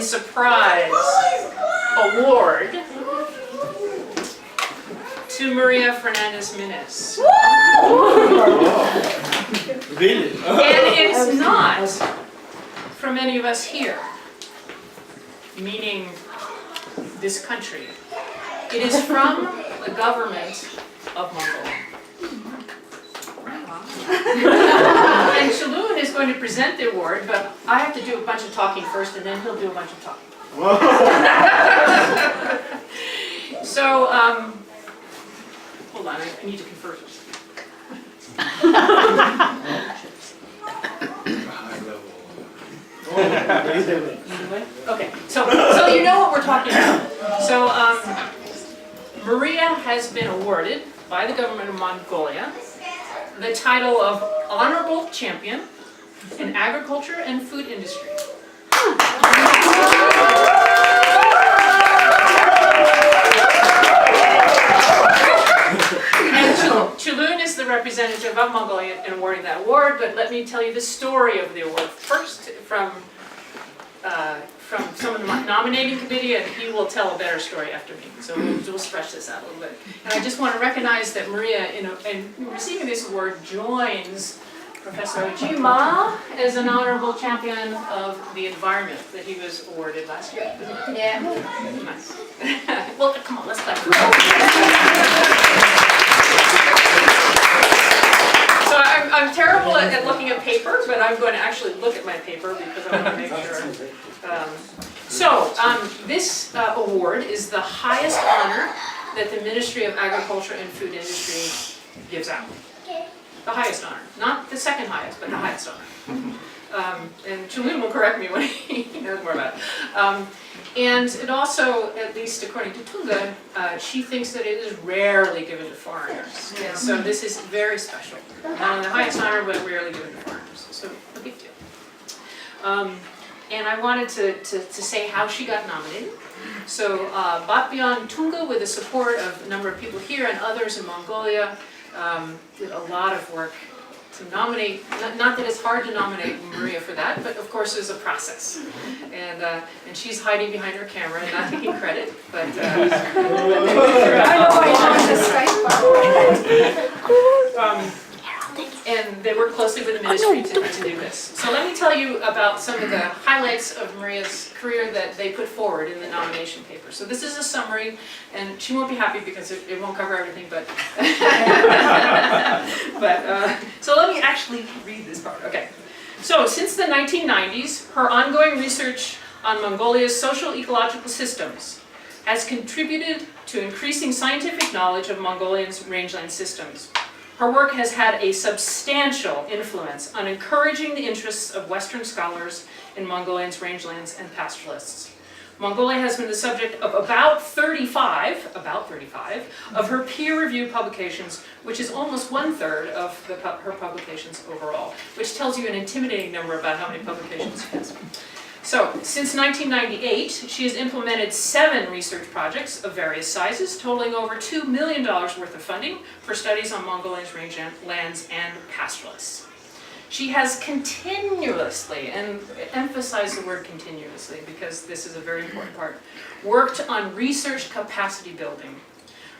surprise award to Maria Fernandez-Minez. Really? And it's not from any of us here, meaning this country. It is from the government of Mongolia. And Chaloon is going to present the award, but I have to do a bunch of talking first, and then he'll do a bunch of talking. So, hold on, I need to confer first. Okay, so you know what we're talking about. So, Maria has been awarded by the government of Mongolia the title of Honorable Champion in Agriculture and Food Industry. And Chaloon is the representative of Mongolia in awarding that award, but let me tell you the story of the award first from some of the nominating committee, and he will tell a better story after me. So we'll stretch this out a little bit. And I just want to recognize that Maria, in receiving this award, joins Professor Ojima as an honorable champion of the environment that he was awarded last year. Yeah. Nice. Well, come on, let's clap. So I'm terrible at looking at paper, but I'm going to actually look at my paper because I want to make sure. This award is the highest honor that the Ministry of Agriculture and Food Industry gives out. The highest honor. Not the second highest, but the highest honor. And Chaloon will correct me when he knows more about it. And it also, at least according to Tunga, she thinks that it is rarely given to foreigners. And so this is very special. Not only the highest honor, but rarely given to foreigners. So a big deal. And I wanted to say how she got nominated. So Batbian Tunga, with the support of a number of people here and others in Mongolia, did a lot of work to nominate, not that it's hard to nominate Maria for that, but of course there's a process. And she's hiding behind her camera and not taking credit, but and they work closely with the ministry to do this. So let me tell you about some of the highlights of Maria's career that they put forward in the nomination paper. So this is a summary, and she won't be happy because it won't cover everything, but so let me actually read this part. Okay. So since the 1990s, her ongoing research on Mongolia's social-ecological systems has contributed to increasing scientific knowledge of Mongolia's rangeland systems. Her work has had a substantial influence on encouraging the interests of Western scholars in Mongolia's rangelands and pastoralists. Mongolia has been the subject of about 35 of her peer-reviewed publications, which is almost 1/3 of her publications overall, which tells you an intimidating number about how many publications she has. So, since 1998, she has implemented 7 research projects of various sizes, totaling over $2 million worth of funding for studies on Mongolia's rangelands and pastoralists. She has continuously, and emphasize the word continuously because this is a very important part, worked on research capacity building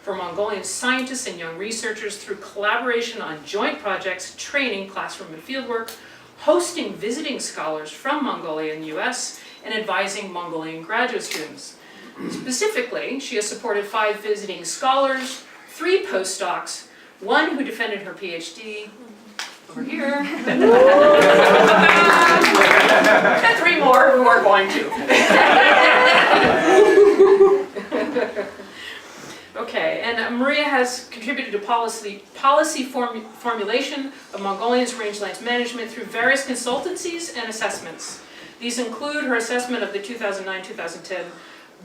for Mongolian scientists and young researchers through collaboration on joint projects, training, classroom and fieldwork, hosting visiting scholars from Mongolia and the US, and advising Mongolian graduate students. Specifically, she has supported 5 visiting scholars, 3 postdocs, 1 who defended her PhD, over here, and 3 more who are going to. Okay, and Maria has contributed to policy formulation of Mongolia's rangelands management through various consultancies and assessments. These include her assessment of the 2009-2010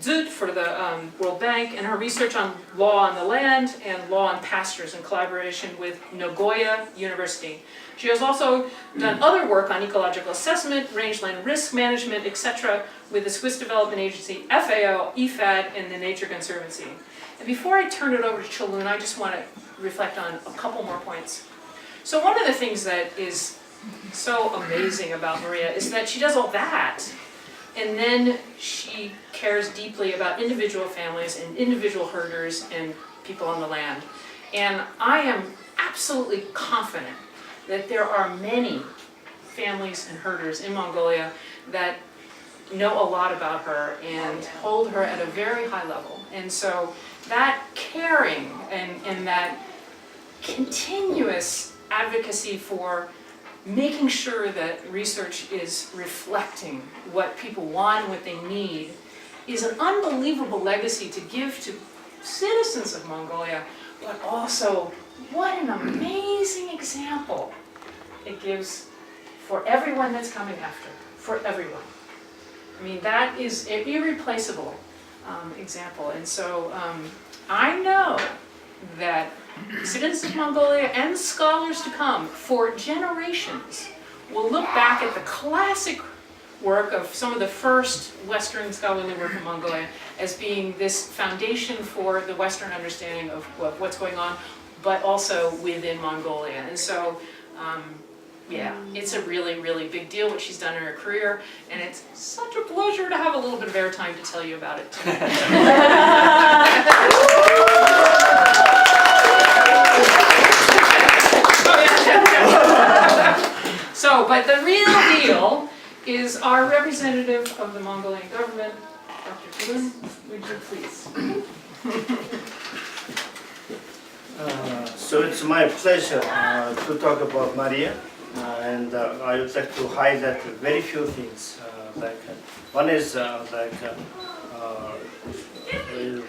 ZUT for the World Bank, and her research on law on the land and law on pastures in collaboration with Nagoya University. She has also done other work on ecological assessment, rangeland risk management, etc. with the Swiss Development Agency, FAO, IFAD, and the Nature Conservancy. And before I turn it over to Chaloon, I just want to reflect on a couple more points. So one of the things that is so amazing about Maria is that she does all that, And then she cares deeply about individual families and individual herders and people on the land. And I am absolutely confident that there are many families and herders in Mongolia that know a lot about her and hold her at a very high level. And so that caring and that continuous advocacy for making sure that research is reflecting what people want and what they need is an unbelievable legacy to give to citizens of Mongolia, but also what an amazing example it gives for everyone that's coming after, for everyone. I mean, that is an irreplaceable example. And so I know that citizens of Mongolia and scholars to come for generations will look back at the classic work of some of the first Western scholarly work in Mongolia as being this foundation for the Western understanding of what's going on, but also within Mongolia. And so, yeah, it's a really, really big deal what she's done in her career, and it's such a pleasure to have a little bit of airtime to tell you about it too. So, but the real deal is our representative of the Mongolian government, Dr. Kh.Battulga, would you please? So it's my pleasure to talk about Maria, and I would like to highlight very few things. One is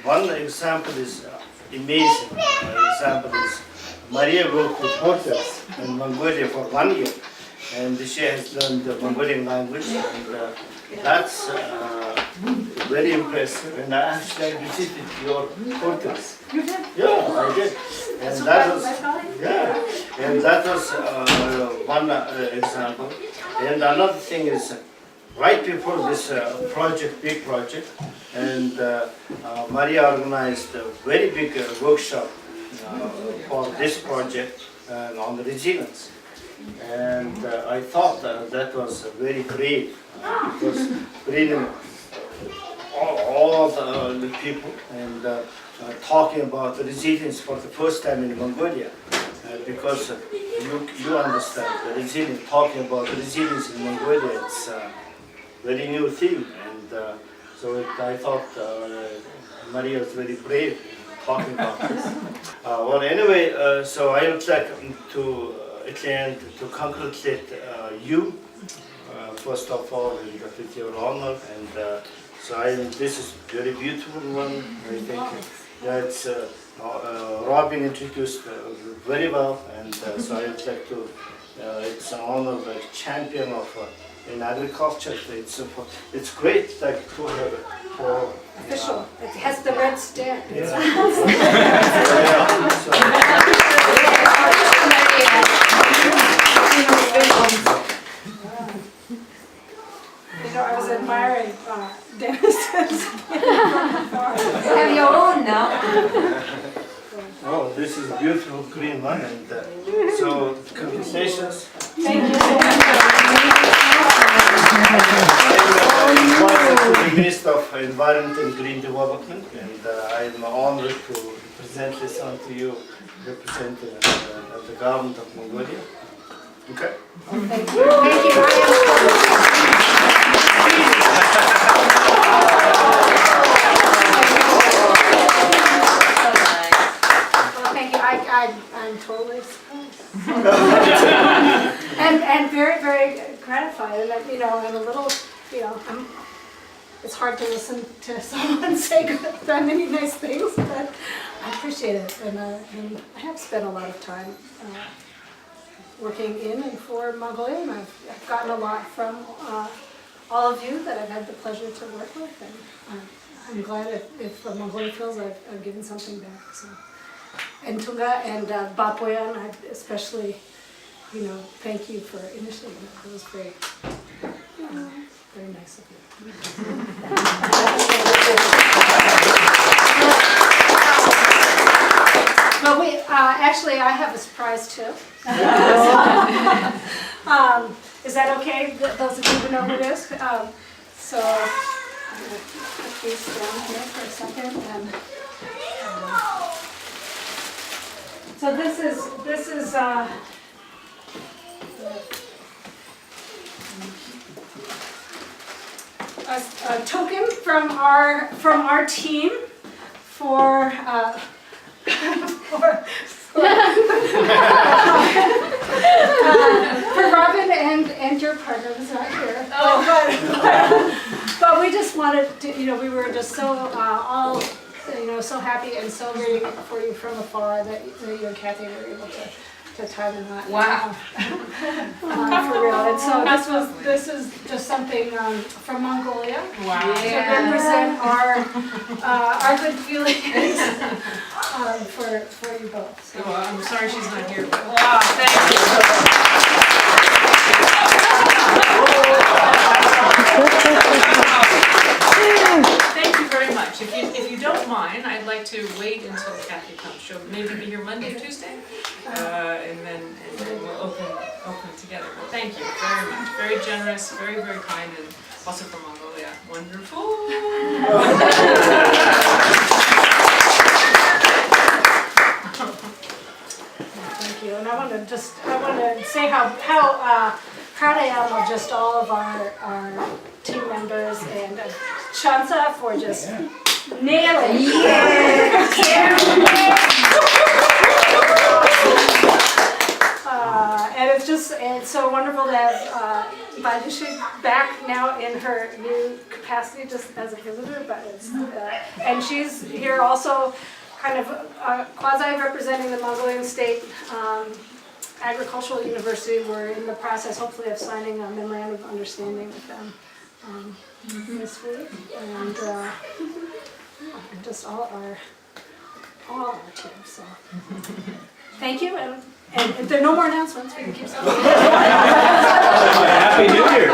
one example is amazing. Example is Maria worked with porters in Mongolia for 1 year, and she has learned the Mongolian language, and that's very impressive. And I actually visited your porters. You did? Yeah, I did. And that was, and that was one example. And another thing is, right before this big project, and Maria organized a very big workshop for this project on the resilience. And I thought that was very great, because bringing all the people and talking about the resilience for the first time in Mongolia, because you understand the resilience, talking about the resilience in Mongolia, it's a very new thing, and so I thought Maria was very brave talking about this. Well, anyway, so I would like to congratulate you, first of all, with your honor, and so this is very beautiful one. I think it's Robin introduced very well, and so I would like to. It's an honor, the champion of in agriculture. It's great, like for official. It has the red stamp. Yeah. You know, I was admiring Dennis's. Have your own now. Oh, this is beautiful green one, and so congratulations. Thank you. I'm the Minister of Environment and Green Development, and I'm honored to present this on to you, representing the government of Mongolia. Okay. Thank you. Thank you. I'm totally surprised. and very, very gratified. And you know, I'm a little, you know, it's hard to listen to someone say that many nice things, but I appreciate it. And I have spent a lot of time working in and for Mongolia, and I've gotten a lot from all of you that I've had the pleasure to work with. And I'm glad if Mongolia feels I've given something back. So. And Tunga and Bapoyan, I especially, you know, thank you for initiating it. It was great. Very nice of you. Well, actually, I have a surprise too. Is that okay? Those of you who know who it is. So I'm going to put these down here for a second. And, so this is a token from our team for Robin and your partner who's not here. But we just wanted to, we were just so all, so happy and so rooting for you from afar that you and Kathy were able to tie the knot. Wow. For real. And so this is just something from Mongolia. Wow. To represent our good feelings for you both. So. Well, I'm sorry she's not here, but wow, thank you. Thank you very much. If you don't mind, I'd like to wait until Kathy comes. She'll maybe be here Monday, Tuesday, and then we'll open together. But thank you very much. Very generous, very, very kind, and also from Mongolia. Wonderful. Thank you. And I want to say how proud I am of just all of our team members and Shansa for just nailing it. And it's so wonderful to have Bajushi back now in her new capacity just as a visitor, but it's and she's here also kind of quasi-representing the Mongolian State Agricultural University. We're in the process, hopefully, of signing a memorandum of understanding with them this week, and just all our teams. So, thank you, and if there are no more announcements, we can keep. Happy New Year.